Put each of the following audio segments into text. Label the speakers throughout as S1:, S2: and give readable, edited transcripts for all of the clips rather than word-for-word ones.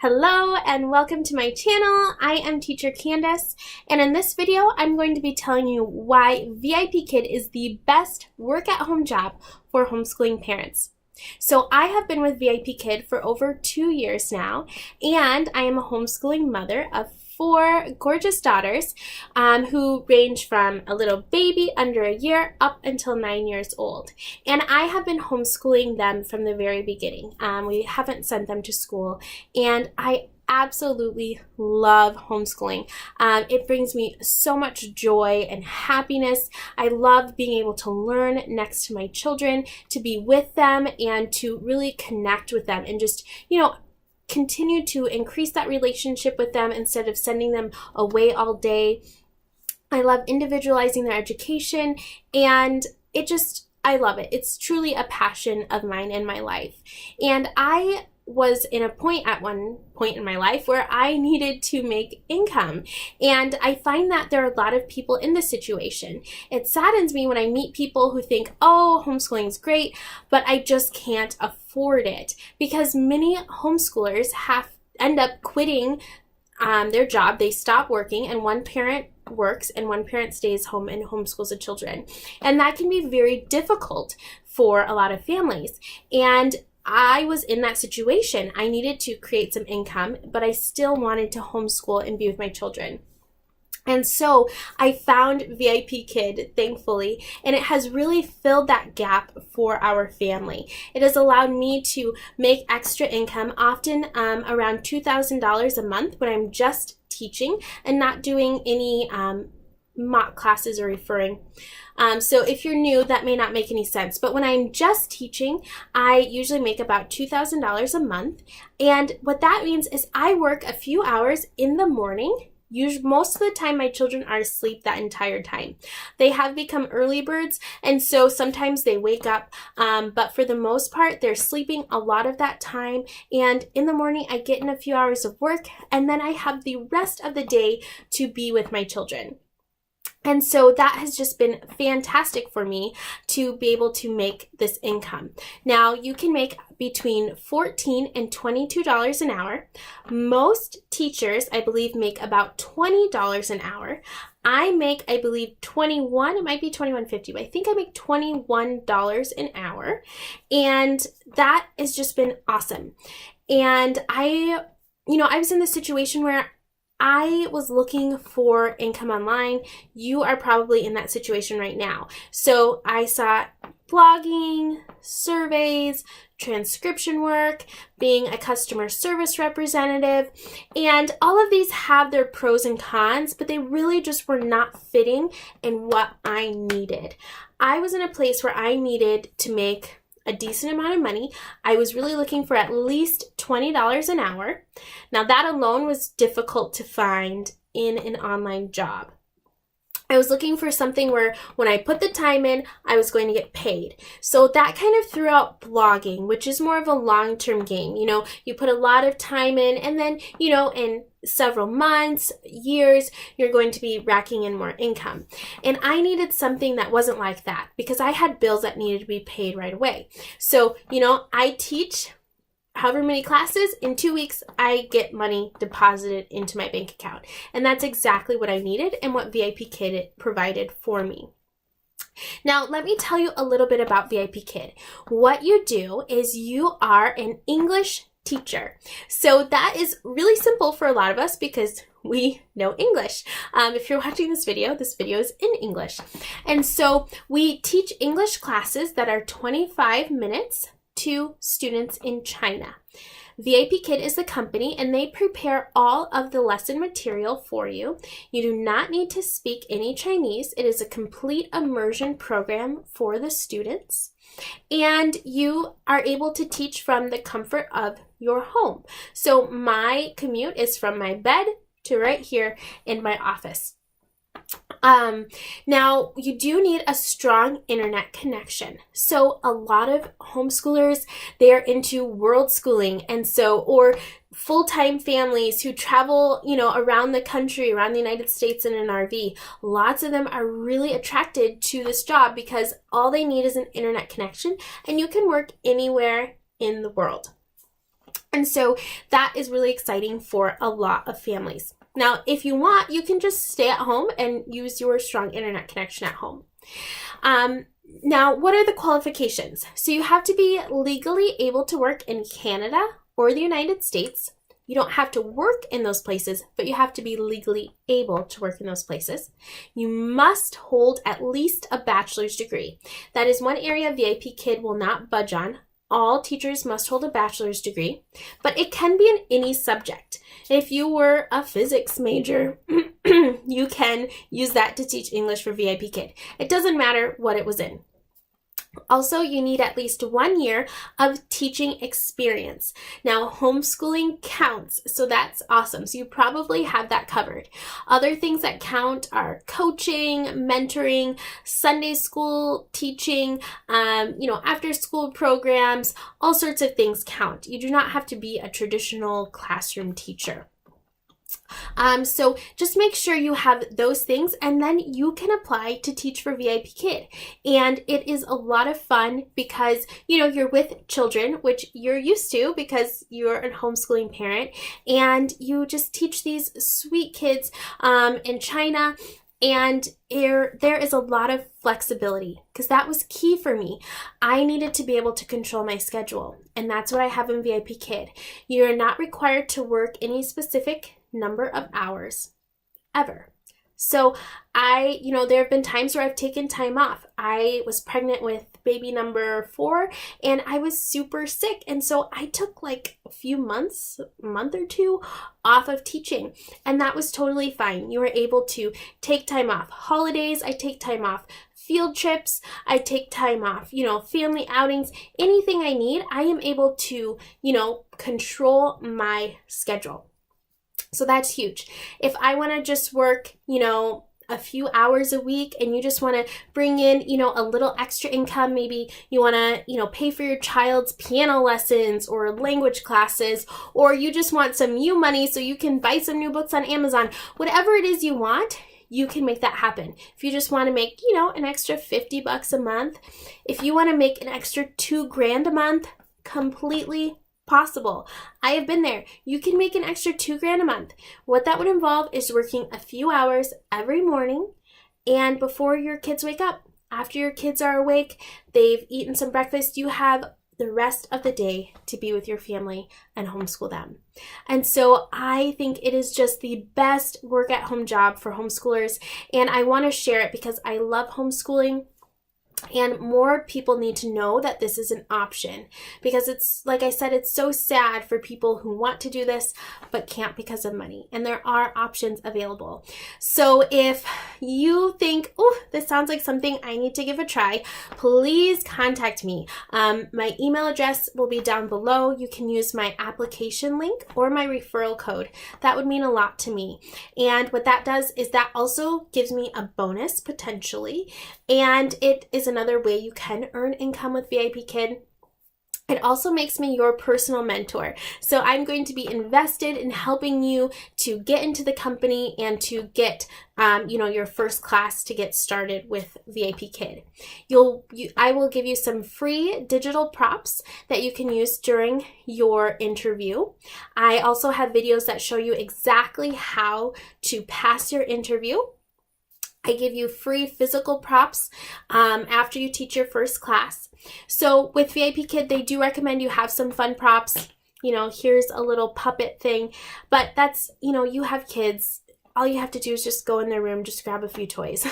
S1: Hello and welcome to my channel. I am Teacher Candace, and in this video I'm going to be telling you why VIPKID is the best work-at-home job for homeschooling parents. So I have been with VIPKID for over 2 years now, and I am a homeschooling mother of 4 gorgeous daughters who range from a little baby under a year up until 9 years old. And I have been homeschooling them from the very beginning. We haven't sent them to school, and I absolutely love homeschooling. It brings me so much joy and happiness. I love being able to learn next to my children, to be with them, and to really connect with them and just, continue to increase that relationship with them instead of sending them away all day. I love individualizing their education, and I love it. It's truly a passion of mine in my life. And I was in at one point in my life where I needed to make income. And I find that there are a lot of people in this situation. It saddens me when I meet people who think, oh, homeschooling is great, but I just can't afford it, because many homeschoolers end up quitting their job. They stop working, and one parent works and one parent stays home and homeschools the children. And that can be very difficult for a lot of families. And I was in that situation. I needed to create some income, but I still wanted to homeschool and be with my children. And so I found VIPKID, thankfully, and it has really filled that gap for our family. It has allowed me to make extra income, often around $2,000 a month when I'm just teaching and not doing any mock classes or referring. So if you're new, that may not make any sense. But when I'm just teaching, I usually make about $2,000 a month. And what that means is I work a few hours in the morning. Most of the time, my children are asleep that entire time. They have become early birds, and so sometimes they wake up, but for the most part, they're sleeping a lot of that time. And in the morning, I get in a few hours of work, and then I have the rest of the day to be with my children. And so that has just been fantastic for me to be able to make this income. Now, you can make between $14 and $22 an hour. Most teachers, I believe, make about $20 an hour. I make, I believe, $21. It might be $21.50, but I think I make $21 an hour. And that has just been awesome. And I was in this situation where I was looking for income online. You are probably in that situation right now. So I saw blogging, surveys, transcription work, being a customer service representative, and all of these have their pros and cons, but they really just were not fitting in what I needed. I was in a place where I needed to make a decent amount of money. I was really looking for at least $20 an hour. Now, that alone was difficult to find in an online job. I was looking for something where when I put the time in, I was going to get paid. So that kind of threw out blogging, which is more of a long-term game. You put a lot of time in, and then, in several months, years, you're going to be racking in more income. And I needed something that wasn't like that, because I had bills that needed to be paid right away. So, I teach however many classes. In 2 weeks, I get money deposited into my bank account. And that's exactly what I needed and what VIPKID provided for me. Now, let me tell you a little bit about VIPKID. What you do is you are an English teacher. So that is really simple for a lot of us because we know English. If you're watching this video is in English. And so we teach English classes that are 25 minutes to students in China. VIPKID is the company, and they prepare all of the lesson material for you. You do not need to speak any Chinese. It is a complete immersion program for the students, and you are able to teach from the comfort of your home. So my commute is from my bed to right here in my office. Now, you do need a strong internet connection. So a lot of homeschoolers, they are into world schooling, and or full-time families who travel, around the country, around the United States in an RV. Lots of them are really attracted to this job because all they need is an internet connection, and you can work anywhere in the world. And so that is really exciting for a lot of families. Now, if you want, you can just stay at home and use your strong internet connection at home. Now, what are the qualifications? So you have to be legally able to work in Canada or the United States. You don't have to work in those places, but you have to be legally able to work in those places. You must hold at least a bachelor's degree. That is one area VIPKID will not budge on. All teachers must hold a bachelor's degree, but it can be in any subject. If you were a physics major, you can use that to teach English for VIPKID. It doesn't matter what it was in. Also, you need at least 1 year of teaching experience. Now, homeschooling counts, so that's awesome. So you probably have that covered. Other things that count are coaching, mentoring, Sunday school teaching, after school programs, all sorts of things count. You do not have to be a traditional classroom teacher. So just make sure you have those things, and then you can apply to teach for VIPKID. And it is a lot of fun because, you're with children, which you're used to because you're a homeschooling parent, and you just teach these sweet kids in China. And there is a lot of flexibility because that was key for me. I needed to be able to control my schedule, and that's what I have in VIPKID. You're not required to work any specific number of hours ever. So there have been times where I've taken time off. I was pregnant with baby number 4 and I was super sick. And so I took like a few months, a month or two off of teaching, and that was totally fine. You were able to take time off. Holidays, I take time off. Field trips, I take time off. Family outings, anything I need, I am able to, control my schedule. So that's huge. If I want to just work, a few hours a week and you just want to bring in, a little extra income, maybe you want to, pay for your child's piano lessons or language classes, or you just want some new money so you can buy some new books on Amazon, whatever it is you want, you can make that happen. If you just want to make, an extra $50 a month, if you want to make an extra $2,000 a month, completely possible. I have been there. You can make an extra $2,000 a month. What that would involve is working a few hours every morning and before your kids wake up. After your kids are awake, they've eaten some breakfast, you have the rest of the day to be with your family and homeschool them. And so I think it is just the best work at home job for homeschoolers, and I want to share it because I love homeschooling. And more people need to know that this is an option, because it's, like I said, it's so sad for people who want to do this but can't because of money. And there are options available. So if you think, oh, this sounds like something I need to give a try, please contact me. My email address will be down below. You can use my application link or my referral code. That would mean a lot to me. And what that does is that also gives me a bonus potentially. And it is another way you can earn income with VIPKID. It also makes me your personal mentor. So I'm going to be invested in helping you to get into the company and to get, your first class to get started with VIPKID. I will give you some free digital props that you can use during your interview. I also have videos that show you exactly how to pass your interview. I give you free physical props after you teach your first class. So with VIPKID, they do recommend you have some fun props. Here's a little puppet thing, but that's, you have kids. All you have to do is just go in their room, just grab a few toys.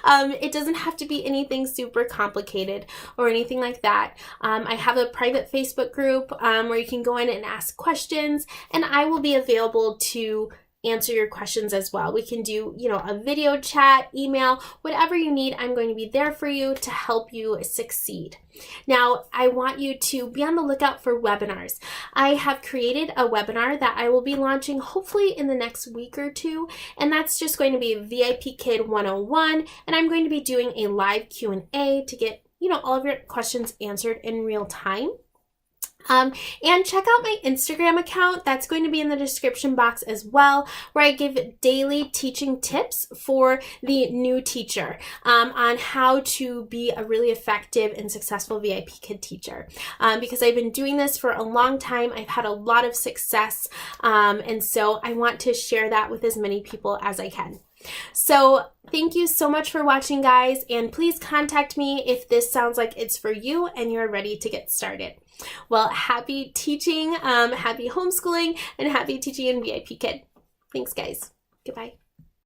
S1: It doesn't have to be anything super complicated or anything like that. I have a private Facebook group where you can go in and ask questions, and I will be available to answer your questions as well. We can do, a video chat, email, whatever you need. I'm going to be there for you to help you succeed. Now, I want you to be on the lookout for webinars. I have created a webinar that I will be launching hopefully in the next week or two, and that's just going to be VIPKID 101, and I'm going to be doing a live Q&A to get, all of your questions answered in real time. And check out my Instagram account. That's going to be in the description box as well, where I give daily teaching tips for the new teacher on how to be a really effective and successful VIPKID teacher. Because I've been doing this for a long time, I've had a lot of success, and so I want to share that with as many people as I can. So thank you so much for watching, guys, and please contact me if this sounds like it's for you and you're ready to get started. Well, happy teaching, happy homeschooling, and happy teaching in VIPKID. Thanks, guys. Goodbye.